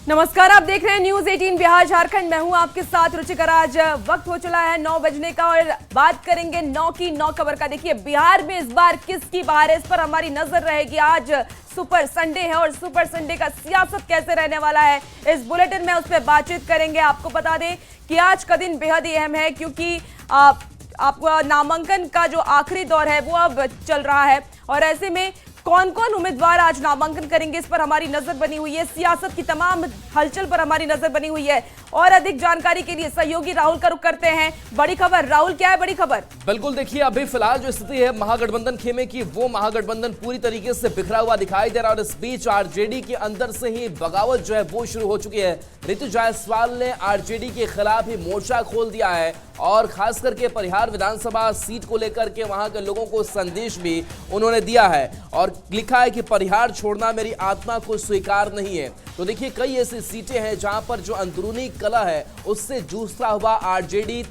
नमस्कार, आप देख रहे हैं न्यूज 18 बिहार झारखंड। मैं हूं आपके साथ रुचिकर। आज वक्त हो चला है 9 बजने का और बात करेंगे 9 की 9 खबर का। देखिए, बिहार में इस बार किसकी बार है, इस पर हमारी नजर रहेगी। आज सुपर संडे है और सुपर संडे का सियासत कैसे रहने वाला है, इस बुलेटिन में उस पर बातचीत करेंगे। आपको बता दें कि आज का दिन बेहद ही अहम है, क्योंकि आपको नामांकन का जो आखिरी दौर है वो अब चल रहा है और ऐसे में कौन कौन उम्मीदवार आज नामांकन करेंगे, इस पर हमारी नजर बनी हुई है। सियासत की तमाम हलचल पर हमारी नजर बनी हुई है और अधिक जानकारी के लिए सहयोगी राहुल का रुख करते हैं। बड़ी खबर राहुल, क्या है बड़ी खबर? बिल्कुल, देखिए अभी फिलहाल जो स्थिति है महागठबंधन खेमे की, वो महागठबंधन पूरी तरीके से बिखरा हुआ दिखाई दे रहा है और इस बीच आरजेडी के अंदर से ही बगावत जो है वो शुरू हो चुकी है। ऋतु जायसवाल ने आरजेडी के खिलाफ ही मोर्चा खोल दिया है और खास करके परिहार विधानसभा सीट को लेकर के वहां के लोगों को संदेश भी उन्होंने दिया है और लिखा है कि परिहार छोड़ना मेरी आत्मा को स्वीकार नहीं है। तो देखिए, कई ऐसी सीटें हैं जहां पर जो अंदरूनी कलह है उससे जूझता हुआ आरजेडी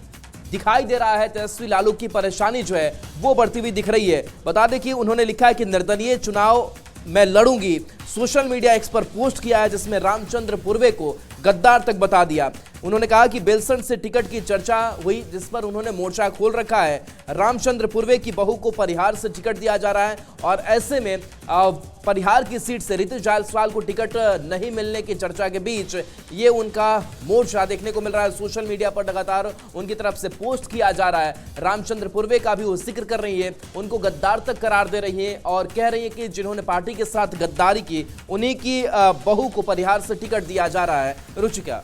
दिखाई दे रहा है। तेजस्वी लालू की परेशानी जो है वो बढ़ती हुई दिख रही है। बता दें कि उन्होंने लिखा है कि निर्दलीय चुनाव मैं लड़ूंगी। सोशल मीडिया एक्स पर पोस्ट किया है जिसमें रामचंद्र पूर्वे को गद्दार तक बता दिया। उन्होंने कहा कि बेलसंड से टिकट की चर्चा हुई जिस पर उन्होंने मोर्चा खोल रखा है। रामचंद्र पूर्वे की बहू को परिहार से टिकट दिया जा रहा है और ऐसे में परिहार की सीट से ऋतु जायसवाल को टिकट नहीं मिलने की चर्चा के बीच ये उनका मोर्चा देखने को मिल रहा है। सोशल मीडिया पर लगातार उनकी तरफ से पोस्ट किया जा रहा है। रामचंद्र पूर्वे का भी वो जिक्र कर रही है, उनको गद्दार तक करार दे रही है और कह रही है कि जिन्होंने पार्टी के साथ गद्दारी की उन्हीं की बहू को परिहार से टिकट दिया जा रहा है। रुचिका।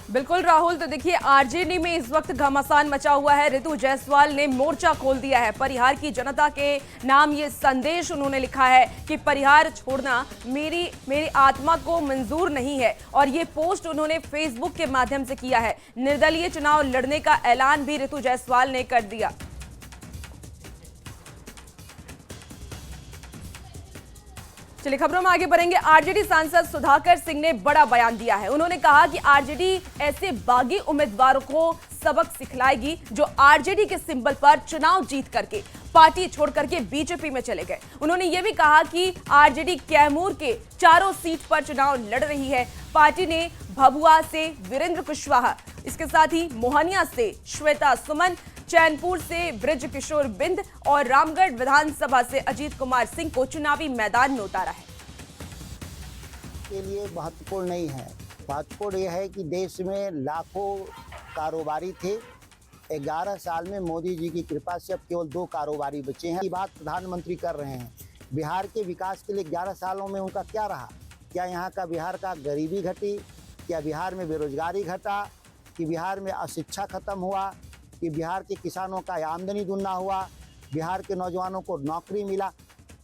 बिल्कुल राहुल, तो देखिए आरजेडी में इस वक्त घमासान मचा हुआ है। ऋतु जायसवाल ने मोर्चा खोल दिया है। परिहार की जनता के नाम ये संदेश उन्होंने लिखा है कि परिहार छोड़ना मेरी आत्मा को मंजूर नहीं है और ये पोस्ट उन्होंने फेसबुक के माध्यम से किया है। निर्दलीय चुनाव लड़ने का ऐलान भी ऋतु जायसवाल ने कर दिया। चलिए खबरों में आगे बढ़ेंगे। आरजेडी सांसद सुधाकर सिंह ने बड़ा बयान दिया है। उन्होंने कहा कि आरजेडी ऐसे बागी उम्मीदवारों को सबक सिखलाएगी जो आरजेडी के सिंबल पर चुनाव जीत करके पार्टी छोड़ करके बीजेपी में चले गए। उन्होंने यह भी कहा कि आरजेडी कैमूर के चारों सीट पर चुनाव लड़ रही है। पार्टी ने भभुआ से वीरेंद्र कुशवाहा, इसके साथ ही मोहनिया से श्वेता सुमन, चैनपुर से ब्रिज किशोर बिंद और रामगढ़ विधानसभा से अजीत कुमार सिंह को चुनावी मैदान में उतारा है। के लिए महत्वपूर्ण नहीं है। महत्वपूर्ण यह है कि देश में लाखों कारोबारी थे। 11 साल में मोदी जी की कृपा से अब केवल 2 कारोबारी बचे हैं। ये बात प्रधानमंत्री कर रहे हैं। बिहार के विकास के लिए 11 सालों में उनका क्या रहा? क्या यहाँ का बिहार का गरीबी घटी? क्या बिहार में बेरोजगारी घटा? कि बिहार में अशिक्षा खत्म हुआ? कि बिहार के किसानों का आमदनी दुगना हुआ? बिहार के नौजवानों को नौकरी मिला?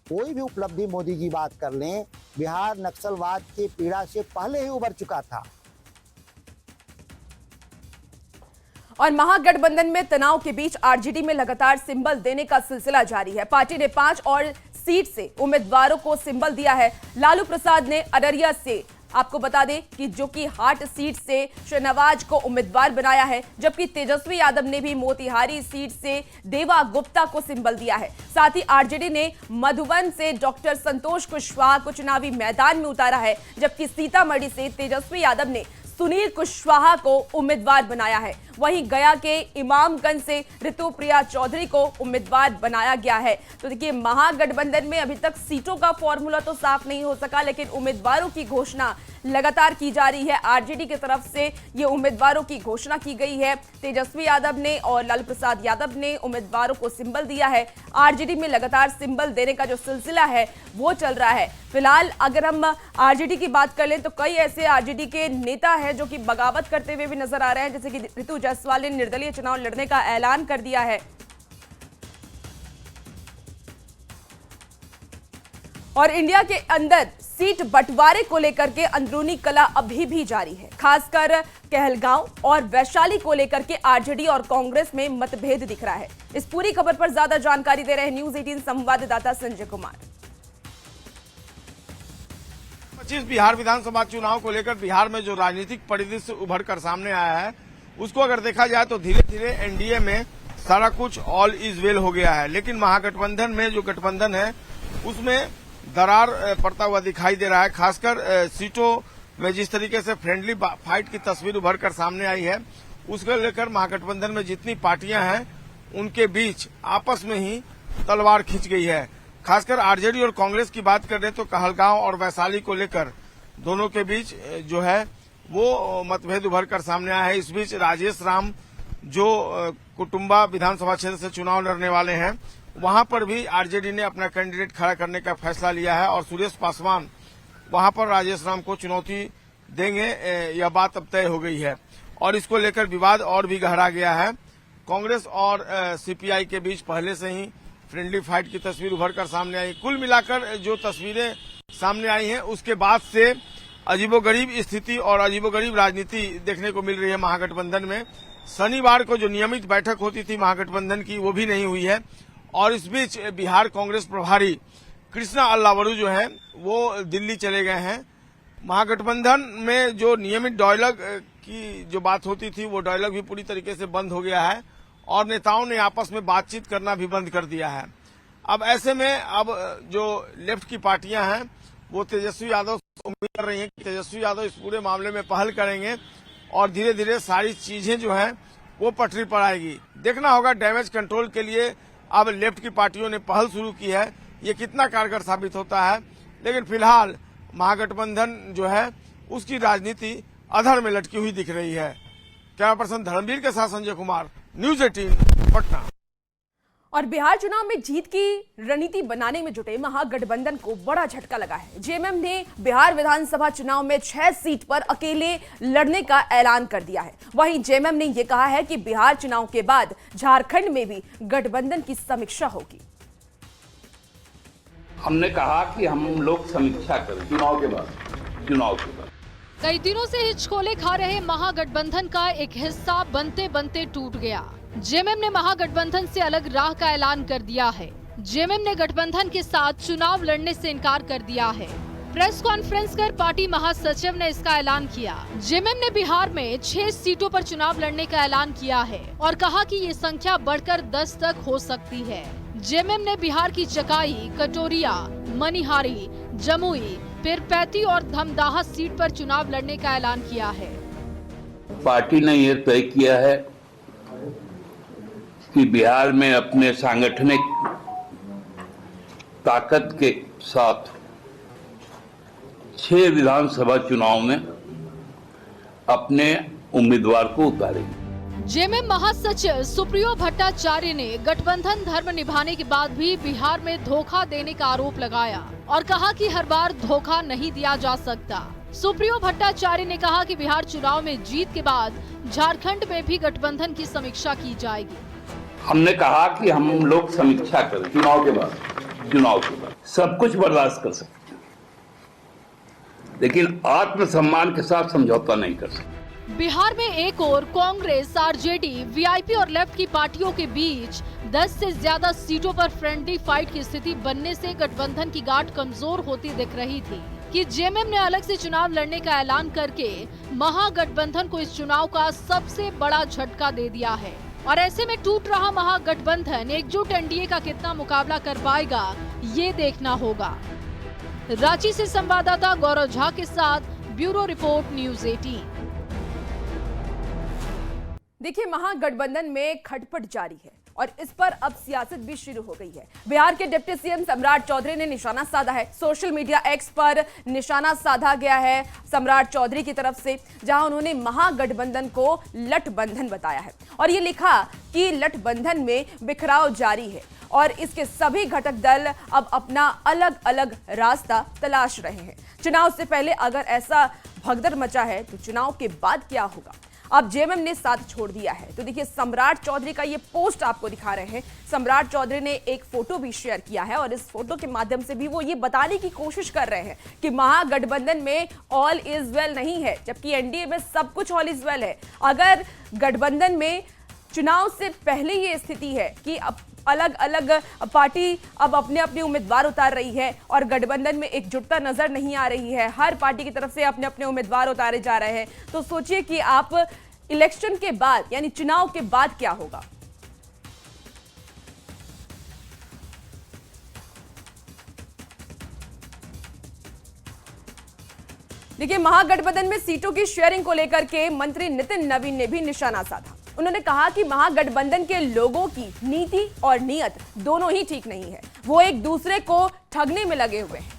कोई भी उपलब्धि मोदी जी बात कर लें, बिहार नक्सलवाद की पीड़ा से पहले ही उबर चुका था। और महागठबंधन में तनाव के बीच आरजेडी में लगातार सिंबल देने का सिलसिला जारी है। पार्टी ने 5 और सीट से उम्मीदवारों को सिंबल दिया है। लालू प्रसाद ने अररिया से, आपको बता दें कि जो कि हाट सीट से शहनवाज को उम्मीदवार बनाया है, जबकि तेजस्वी यादव ने भी मोतिहारी सीट से देवा गुप्ता को सिंबल दिया है। साथ ही आरजेडी ने मधुबन से डॉक्टर संतोष कुशवाहा को चुनावी मैदान में उतारा है, जबकि सीतामढ़ी से तेजस्वी यादव ने सुनील कुशवाहा को उम्मीदवार बनाया है। वहीं गया के इमामगंज से ऋतुप्रिया चौधरी को उम्मीदवार बनाया गया है। तो देखिए, महागठबंधन में अभी तक सीटों का फॉर्मूला तो साफ नहीं हो सका, लेकिन उम्मीदवारों की घोषणा लगातार की जा रही है। आरजेडी की तरफ से ये उम्मीदवारों की घोषणा की गई है। तेजस्वी यादव ने और लालू प्रसाद यादव ने उम्मीदवारों को सिंबल दिया है। आरजेडी में लगातार सिंबल देने का जो सिलसिला है वो चल रहा है। फिलहाल अगर हम आरजेडी की बात कर लें तो कई ऐसे आरजेडी के नेता हैं जो कि बगावत करते हुए भी नजर आ रहे हैं, जैसे कि ऋतु जायसवाल ने निर्दलीय चुनाव लड़ने का ऐलान कर दिया है। और इंडिया के अंदर सीट बंटवारे को लेकर के अंदरूनी कला अभी भी जारी है। खासकर कहलगांव और वैशाली को लेकर के आरजेडी और कांग्रेस में मतभेद दिख रहा है। इस पूरी खबर पर ज्यादा जानकारी दे रहे हैं न्यूज 18 संवाददाता संजय कुमार। 25 बिहार विधानसभा चुनाव को लेकर बिहार में जो राजनीतिक परिदृश्य उभर कर सामने आया है, उसको अगर देखा जाए तो धीरे धीरे एनडीए में सारा कुछ ऑल इज वेल हो गया है। लेकिन महागठबंधन में जो गठबंधन है उसमें दरार पड़ता हुआ दिखाई दे रहा है। खासकर सीटों में जिस तरीके से फ्रेंडली फाइट की तस्वीर उभर कर सामने आई है, उसको लेकर महागठबंधन में जितनी पार्टियां हैं उनके बीच आपस में ही तलवार खिंच गई है। खासकर आरजेडी और कांग्रेस की बात करें तो कहलगांव और वैशाली को लेकर दोनों के बीच जो है वो मतभेद उभर कर सामने आया है। इस बीच राजेश राम जो कुटुंबा विधानसभा क्षेत्र से चुनाव लड़ने वाले हैं, वहां पर भी आरजेडी ने अपना कैंडिडेट खड़ा करने का फैसला लिया है और सुरेश पासवान वहां पर राजेश राम को चुनौती देंगे, यह बात अब तय हो गई है और इसको लेकर विवाद और भी गहरा गया है। कांग्रेस और सीपीआई के बीच पहले से ही फ्रेंडली फाइट की तस्वीर उभर कर सामने आई। कुल मिलाकर जो तस्वीरें सामने आई हैं उसके बाद से अजीबोगरीब स्थिति और अजीबोगरीब राजनीति देखने को मिल रही है महागठबंधन में। शनिवार को जो नियमित बैठक होती थी महागठबंधन की वो भी नहीं हुई है और इस बीच बिहार कांग्रेस प्रभारी कृष्णा अल्लावरू जो है वो दिल्ली चले गए हैं। महागठबंधन में जो नियमित डायलॉग की जो बात होती थी वो डायलॉग भी पूरी तरीके से बंद हो गया है और नेताओं ने आपस में बातचीत करना भी बंद कर दिया है। अब ऐसे में अब जो लेफ्ट की पार्टियां हैं वो तेजस्वी यादव उम्मीद कर रही हैं कि तेजस्वी यादव इस पूरे मामले में पहल करेंगे और धीरे धीरे सारी चीजें जो हैं वो पटरी पर आएगी। देखना होगा डैमेज कंट्रोल के लिए अब लेफ्ट की पार्टियों ने पहल शुरू की है, ये कितना कारगर साबित होता है। लेकिन फिलहाल महागठबंधन जो है उसकी राजनीति अधर में लटकी हुई दिख रही है। कैमरा पर्सन धर्मवीर के साथ संजय कुमार, न्यूज 18 पटना। और बिहार चुनाव में जीत की रणनीति बनाने में जुटे महागठबंधन को बड़ा झटका लगा है। जेएमएम ने बिहार विधानसभा चुनाव में 6 सीट पर अकेले लड़ने का ऐलान कर दिया है। वहीं जेएमएम ने यह कहा है कि बिहार चुनाव के बाद झारखंड में भी गठबंधन की समीक्षा होगी। हमने कहा कि हम लोग समीक्षा करें चुनाव के बाद। कई दिनों से हिचकोले खा रहे महागठबंधन का एक हिस्सा बनते बनते टूट गया। जेएमएम ने महागठबंधन से अलग राह का ऐलान कर दिया है। जेएमएम ने गठबंधन के साथ चुनाव लड़ने से इनकार कर दिया है। प्रेस कॉन्फ्रेंस कर पार्टी महासचिव ने इसका ऐलान किया। जेएमएम ने बिहार में 6 सीटों पर चुनाव लड़ने का ऐलान किया है और कहा कि ये संख्या बढ़कर 10 तक हो सकती है। जेएमएम ने बिहार की चकाई, कटोरिया, मनिहारी, जमुई, पीरपैंती और धमदाहा सीट पर चुनाव लड़ने का ऐलान किया है। पार्टी ने यह तय किया है कि बिहार में अपने सांगठनिक ताकत के साथ 6 विधानसभा चुनाव में अपने उम्मीदवार को उतारेंगे। जेएमएम महासचिव सुप्रियो भट्टाचार्य ने गठबंधन धर्म निभाने के बाद भी बिहार में धोखा देने का आरोप लगाया और कहा कि हर बार धोखा नहीं दिया जा सकता। सुप्रियो भट्टाचार्य ने कहा कि बिहार चुनाव में जीत के बाद झारखंड में भी गठबंधन की समीक्षा की जाएगी। हमने कहा कि हम लोग समीक्षा करें चुनाव के बाद। सब कुछ बर्दाश्त कर सकते हैं लेकिन आत्मसम्मान के साथ समझौता नहीं कर सकते। बिहार में एक और कांग्रेस, आरजेडी, वीआईपी और लेफ्ट की पार्टियों के बीच 10 से ज्यादा सीटों पर फ्रेंडली फाइट की स्थिति बनने से गठबंधन की गांठ कमजोर होती दिख रही थी कि जेएमएम ने अलग से चुनाव लड़ने का ऐलान करके महागठबंधन को इस चुनाव का सबसे बड़ा झटका दे दिया है। और ऐसे में टूट रहा महागठबंधन एकजुट एनडीए का कितना मुकाबला कर पाएगा ये देखना होगा। रांची से संवाददाता गौरव झा के साथ ब्यूरो रिपोर्ट, न्यूज 18। देखिए, महागठबंधन में खटपट जारी है और इस पर अब सियासत भी शुरू हो गई है। बिहार के डिप्टी सीएम सम्राट चौधरी ने निशाना साधा है। सोशल मीडिया एक्स पर निशाना साधा गया है सम्राट चौधरी की तरफ से, जहां उन्होंने महागठबंधन को लठबंधन बताया है और ये लिखा कि लठबंधन में बिखराव जारी है और इसके सभी घटक दल अब अपना अलग अलग रास्ता तलाश रहे हैं। चुनाव से पहले अगर ऐसा भगदड़ मचा है तो चुनाव के बाद क्या होगा? अब जेएमएम ने साथ छोड़ दिया है। तो देखिए, सम्राट चौधरी का ये पोस्ट आपको दिखा रहे हैं। सम्राट चौधरी ने एक फोटो भी शेयर किया है और इस फोटो के माध्यम से भी वो ये बताने की कोशिश कर रहे हैं कि महागठबंधन में ऑल इज वेल नहीं है, जबकि एनडीए में सब कुछ ऑल इज वेल है। अगर गठबंधन में चुनाव से पहले ये स्थिति है कि अब अलग अलग पार्टी अब अपने अपने उम्मीदवार उतार रही है और गठबंधन में एकजुटता नजर नहीं आ रही है, हर पार्टी की तरफ से अपने अपने उम्मीदवार उतारे जा रहे हैं, तो सोचिए कि आप इलेक्शन के बाद यानी चुनाव के बाद क्या होगा। देखिए, महागठबंधन में सीटों की शेयरिंग को लेकर के मंत्री नितिन नवीन ने भी निशाना साधा। उन्होंने कहा कि महागठबंधन के लोगों की नीति और नीयत दोनों ही ठीक नहीं है, वो एक दूसरे को ठगने में लगे हुए हैं।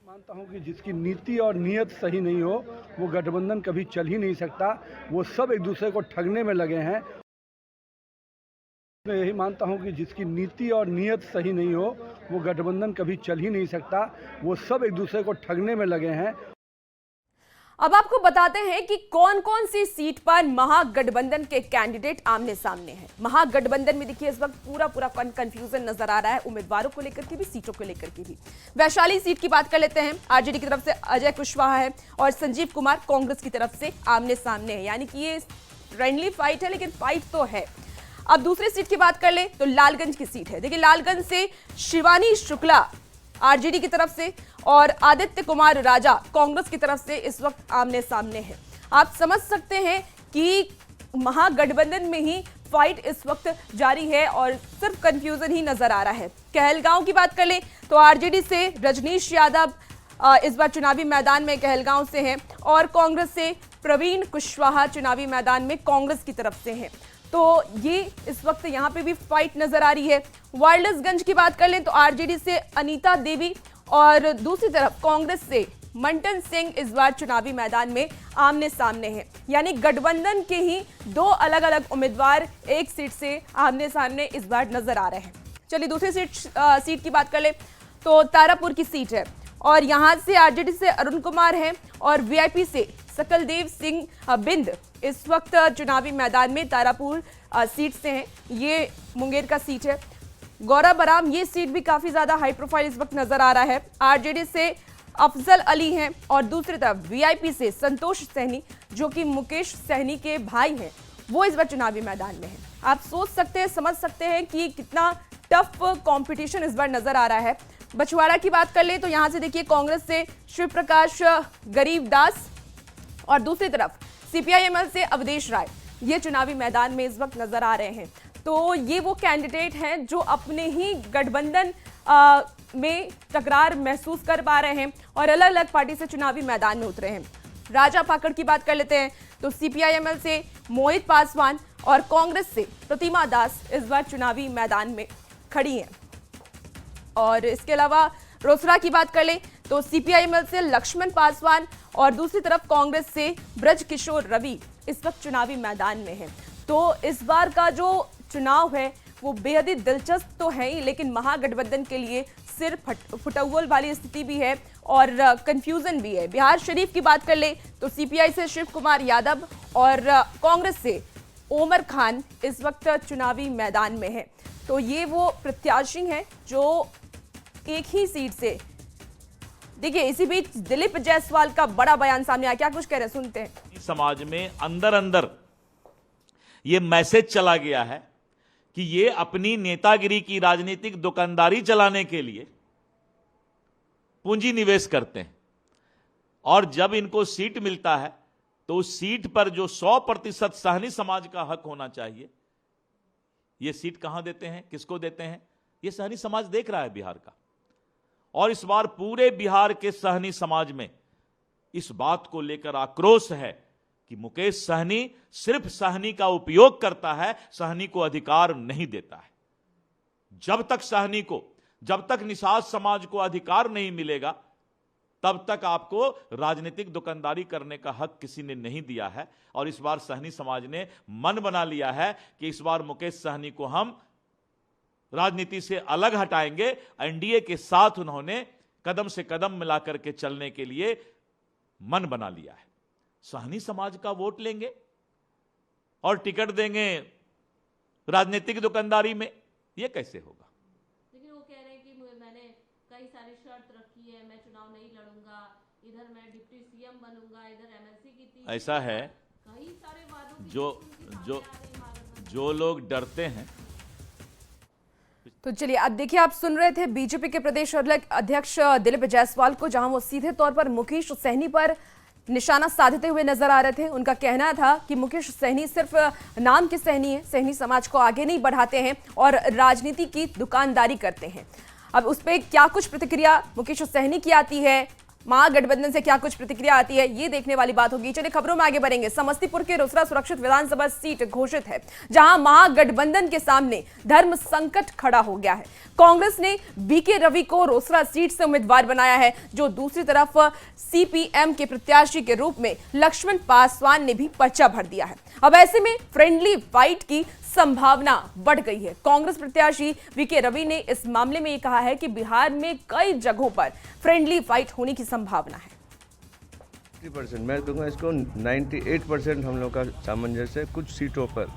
मानता हूं कि जिसकी नीति और नीयत सही नहीं हो वो गठबंधन कभी चल ही नहीं सकता। वो सब एक दूसरे को ठगने में लगे हैं। मैं यही मानता हूं कि जिसकी नीति और नीयत सही नहीं हो वो गठबंधन कभी चल ही नहीं सकता। वो सब एक दूसरे को ठगने में लगे हैं। अब आपको बताते हैं कि कौन कौन सी सीट पर महागठबंधन के कैंडिडेट आमने सामने हैं। महागठबंधन में देखिए इस वक्त पूरा कंफ्यूजन नजर आ रहा है, उम्मीदवारों को लेकर के भी, सीटों को लेकर के भी। वैशाली सीट की बात कर लेते हैं। आरजेडी की तरफ से अजय कुशवाहा है और संजीव कुमार कांग्रेस की तरफ से आमने सामने है, यानी कि ये फ्रेंडली फाइट है, लेकिन फाइट तो है। अब दूसरी सीट की बात कर ले तो लालगंज की सीट है। देखिए, लालगंज से शिवानी शुक्ला आरजेडी की तरफ से और आदित्य कुमार राजा कांग्रेस की तरफ से इस वक्त आमने सामने हैं। आप समझ सकते हैं कि महागठबंधन में ही फाइट इस वक्त जारी है और सिर्फ कंफ्यूजन ही नजर आ रहा है। कहलगांव की बात कर ले तो आरजेडी से रजनीश यादव इस बार चुनावी मैदान में कहलगांव से हैं और कांग्रेस से प्रवीण कुशवाहा चुनावी मैदान में कांग्रेस की तरफ से हैं। तो ये इस वक्त यहाँ पे भी फाइट नजर आ रही है। वायरलेसगंज की बात कर लें तो आरजेडी से अनीता देवी और दूसरी तरफ कांग्रेस से मंटन सिंह इस बार चुनावी मैदान में आमने सामने हैं, यानी गठबंधन के ही दो अलग अलग उम्मीदवार एक सीट से आमने सामने इस बार नजर आ रहे हैं। चलिए दूसरी सीट की बात कर ले तो तारापुर की सीट है और यहाँ से आरजेडी से अरुण कुमार हैं और वीआईपी से सकलदेव सिंह बिंद इस वक्त चुनावी मैदान में तारापुर सीट से हैं। ये मुंगेर का सीट है। गौरव बराम, ये सीट भी काफी ज्यादा हाई प्रोफाइल इस वक्त नजर आ रहा है। आरजेडी से अफजल अली हैं और दूसरी तरफ वीआईपी से संतोष सहनी, जो कि मुकेश सहनी के भाई हैं, वो इस बार चुनावी मैदान में हैं। आप सोच सकते हैं, समझ सकते हैं कि कितना टफ कंपटीशन इस बार नजर आ रहा है। बछवाड़ा की बात कर ले तो यहाँ से देखिए कांग्रेस से शिव प्रकाश गरीबदास और दूसरी तरफ सीपीआईएमएल से अवधेश राय, ये चुनावी मैदान में इस वक्त नजर आ रहे हैं। तो ये वो कैंडिडेट हैं जो अपने ही गठबंधन में तकरार महसूस कर पा रहे हैं और अलग अलग पार्टी से चुनावी मैदान में उतरे हैं। राजा पाकड़ की बात कर लेते हैं तो सीपीआईएमएल से मोहित पासवान और कांग्रेस से प्रतिमा दास इस बार चुनावी मैदान में खड़ी हैं। और इसके अलावा रोसड़ा की बात कर ले तो सीपीआईएमएल से लक्ष्मण पासवान और दूसरी तरफ कांग्रेस से ब्रज किशोर रवि इस वक्त चुनावी मैदान में हैं। तो इस बार का जो चुनाव है वो बेहद ही दिलचस्प तो है ही, लेकिन महागठबंधन के लिए सिर फुटौल वाली स्थिति भी है और कंफ्यूजन भी है। बिहार शरीफ की बात कर ले तो सीपीआई से शिव कुमार यादव और कांग्रेस से ओमर खान इस वक्त चुनावी मैदान में है। तो ये वो प्रत्याशी हैं जो एक ही सीट से। देखिए, इसी बीच दिलीप जायसवाल का बड़ा बयान सामने आया, क्या कुछ कह रहे हैं, सुनते हैं। समाज में अंदर अंदर ये मैसेज चला गया है कि ये अपनी नेतागिरी की राजनीतिक दुकानदारी चलाने के लिए पूंजी निवेश करते हैं और जब इनको सीट मिलता है तो उस सीट पर जो 100% सहनी समाज का हक होना चाहिए, ये सीट कहां देते हैं, किसको देते हैं, ये सहनी समाज देख रहा है बिहार का। और इस बार पूरे बिहार के सहनी समाज में इस बात को लेकर आक्रोश है कि मुकेश सहनी सिर्फ सहनी का उपयोग करता है, सहनी को अधिकार नहीं देता है। जब तक निषाद समाज को अधिकार नहीं मिलेगा तब तक आपको राजनीतिक दुकानदारी करने का हक किसी ने नहीं दिया है। और इस बार सहनी समाज ने मन बना लिया है कि इस बार मुकेश सहनी को हम राजनीति से अलग हटाएंगे। एनडीए के साथ उन्होंने कदम से कदम मिलाकर के चलने के लिए मन बना लिया है। सहनी समाज का वोट लेंगे और टिकट देंगे राजनीतिक दुकानदारी में, यह कैसे होगा? लेकिन वो कह रहे हैं कि मैंने कई सारी शर्त रखी है, मैं चुनाव नहीं लड़ूंगा, इधर मैं डिप्टी सीएम बनूंगा, इधर एमएलसी की थी। ऐसा है, कई सारे वादों जो लोग डरते हैं। तो चलिए, अब देखिए, आप सुन रहे थे बीजेपी के प्रदेश अध्यक्ष दिलीप जायसवाल को, जहां वो सीधे तौर पर मुकेश सहनी पर निशाना साधते हुए नजर आ रहे थे। उनका कहना था कि मुकेश सहनी सिर्फ नाम के सहनी है, सहनी समाज को आगे नहीं बढ़ाते हैं और राजनीति की दुकानदारी करते हैं। अब उस पर क्या कुछ प्रतिक्रिया मुकेश सहनी की आती है, महागठबंधन से क्या कुछ प्रतिक्रिया आती है, ये देखने वाली बात होगी। चलिए खबरों में आगे बढ़ेंगे। समस्तीपुर के रोसड़ा सुरक्षित विधानसभा सीट घोषित है, जहां महागठबंधन के सामने धर्म संकट खड़ा हो गया है। कांग्रेस ने बीके रवि को रोसड़ा सीट से उम्मीदवार बनाया है, जो दूसरी तरफ सीपीएम के प्रत्याशी के रूप में लक्ष्मण पासवान ने भी पर्चा भर दिया है। अब ऐसे में फ्रेंडली फाइट की संभावना बढ़ गई है। कांग्रेस प्रत्याशी बीके रवि ने इस मामले में ये कहा है कि बिहार में कई जगहों पर फ्रेंडली फाइट होने की संभावना है। 50% मैं कहूँगा इसको 98% हम लोग का सामंजस्य है कुछ सीटों पर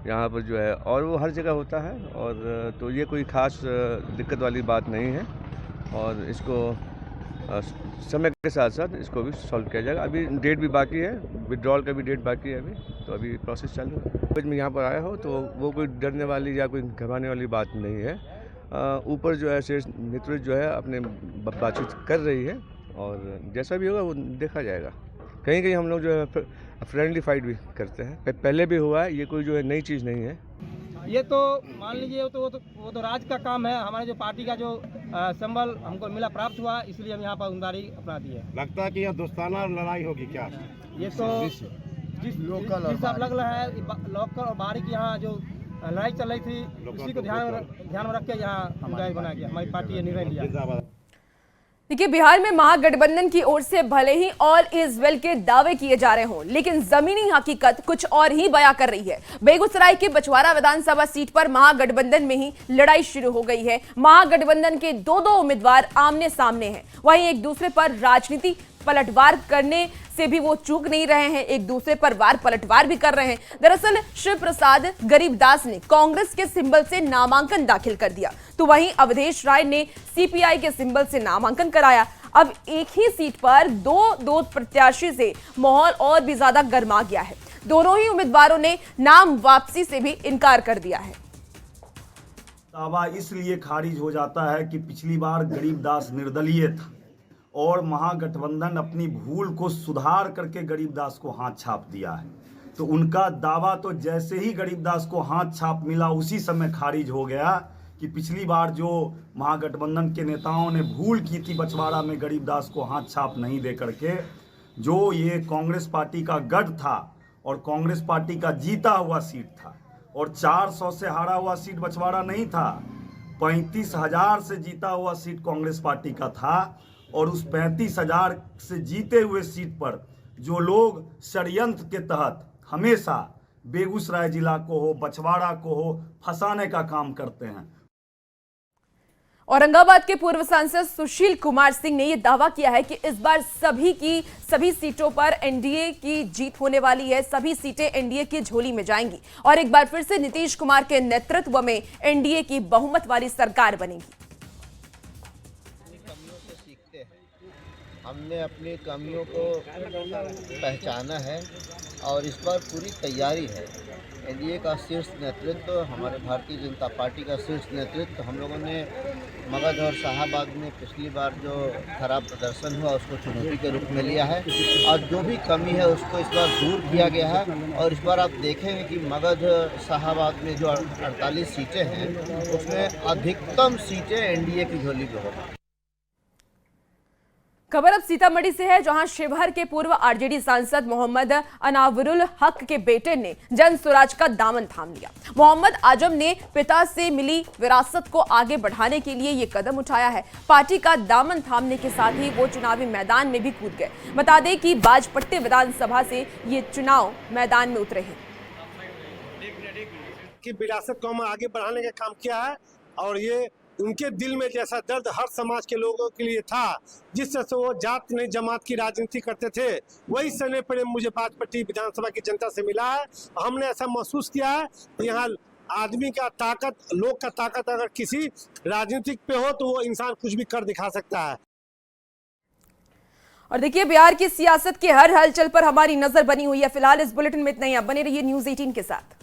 यहाँ पर जो है, और वो हर जगह होता है, और तो ये कोई खास दिक्कत वाली बात नहीं है, और इसको समय के साथ साथ इसको भी सॉल्व किया जाएगा। अभी डेट भी बाकी है, विड्रॉल का भी डेट बाकी है अभी, तो अभी प्रोसेस चालू है। मैं यहाँ पर आया हो तो वो कोई डरने वाली या कोई घबराने वाली बात नहीं है। ऊपर जो है शीर्ष नेतृत्व जो है अपने बातचीत कर रही है, और जैसा भी होगा वो देखा जाएगा। कहीं कहीं हम लोग जो है फ्रेंडली फाइट भी करते हैं, पहले भी हुआ है, ये कोई जो है नई चीज़ नहीं है। ये तो मान लीजिए वो तो राज का काम है। हमारे जो पार्टी का जो सिंबल हमको मिला, प्राप्त हुआ, इसलिए हम यहाँ पर उम्मीदवारी अपना दिए। लगता है कि यहाँ दोस्ताना लड़ाई होगी क्या? ये तो जिस हिसाब लग रहा है लोकल और बाहरी की यहाँ जो लड़ाई चल रही थी, उसी को ध्यान में रख के यहाँ उम्मीदवारी बनाया गया। हमारी पार्टी ये निर्णय लिया। देखिए, बिहार में महागठबंधन की ओर से भले ही ऑल इज वेल के दावे किए जा रहे हों, लेकिन जमीनी हकीकत कुछ और ही बयां कर रही है। बेगूसराय के बछवाड़ा विधानसभा सीट पर महागठबंधन में ही लड़ाई शुरू हो गई है। महागठबंधन के दो उम्मीदवार आमने सामने हैं, वहीं एक दूसरे पर राजनीति पलटवार करने से भी वो चूक नहीं रहे हैं, एक दूसरे पर वार पलटवार भी कर रहे हैं। दरअसल शिव प्रसाद गरीबदास ने कांग्रेस के सिंबल से नामांकन दाखिल कर दिया, तो वहीं अवधेश राय ने सीपीआई के सिंबल से नामांकन कराया। अब एक ही सीट पर दो प्रत्याशी से माहौल और भी ज्यादा गर्मा गया है। दोनों ही उम्मीदवारों ने नाम वापसी से भी इनकार कर दिया है। दावा इसलिए खारिज हो जाता है कि पिछली बार गरीबदास निर्दलीय था और महागठबंधन अपनी भूल को सुधार करके गरीबदास को हाथ छाप दिया है, तो उनका दावा तो जैसे ही गरीबदास को हाथ छाप मिला उसी समय खारिज हो गया कि पिछली बार जो महागठबंधन के नेताओं ने भूल की थी बछवाड़ा में गरीबदास को हाथ छाप नहीं दे करके, जो ये कांग्रेस पार्टी का गढ़ था और कांग्रेस पार्टी का जीता हुआ सीट था, और 400 से हारा हुआ सीट बछवाड़ा नहीं था, 35,000 से जीता हुआ सीट कांग्रेस पार्टी का था। और उस 35,000 से जीते हुए सीट पर जो लोग षड्यंत्र के तहत हमेशा बेगूसराय जिला को हो, बछवाड़ा को हो, फंसाने का काम करते हैं। औरंगाबाद के पूर्व सांसद सुशील कुमार सिंह ने यह दावा किया है कि इस बार सभी सीटों पर एनडीए की जीत होने वाली है, सभी सीटें एनडीए की झोली में जाएंगी और एक बार फिर से नीतीश कुमार के नेतृत्व में एनडीए की बहुमत वाली सरकार बनेगी। हमने अपनी कमियों को पहचाना है और इस पर पूरी तैयारी है। एनडीए का शीर्ष नेतृत्व, हमारे भारतीय जनता पार्टी का शीर्ष नेतृत्व, हम लोगों ने मगध और शाहाबाद में पिछली बार जो खराब प्रदर्शन हुआ उसको चुनौती के रूप में लिया है और जो भी कमी है उसको इस बार दूर किया गया है। और इस बार आप देखेंगे कि मगध शाहाबाद में जो 48 सीटें हैं उसमें अधिकतम सीटें एनडीए की झोली में होगी। खबर अब सीतामढ़ी से है, जहां शिवहर के पूर्व आरजेडी सांसद मोहम्मद अनावरुल हक के बेटे ने जन स्वराज का दामन थाम लिया। मोहम्मद आजम ने पिता से मिली विरासत को आगे बढ़ाने के लिए ये कदम उठाया है। पार्टी का दामन थामने के साथ ही वो चुनावी मैदान में भी कूद गए। बता दें कि बाजपट्टी विधानसभा से ये चुनाव मैदान में उतरे हैं। कि विरासत को हम आगे बढ़ाने का काम किया है और ये उनके दिल में जैसा दर्द हर समाज के लोगों के लिए था, जिस तरह से वो जात नहीं जमात की राजनीति करते थे, वही समय पर मुझे बाजपट्टी विधानसभा की जनता से मिला है। हमने ऐसा महसूस किया है कि यहाँ आदमी का ताकत, लोग का ताकत अगर किसी राजनीतिक पे हो तो वो इंसान कुछ भी कर दिखा सकता है। और देखिए, बिहार की सियासत के हर हलचल पर हमारी नजर बनी हुई है। फिलहाल इस बुलेटिन में इतना ही। आप बने रहिए न्यूज़ 18 के साथ।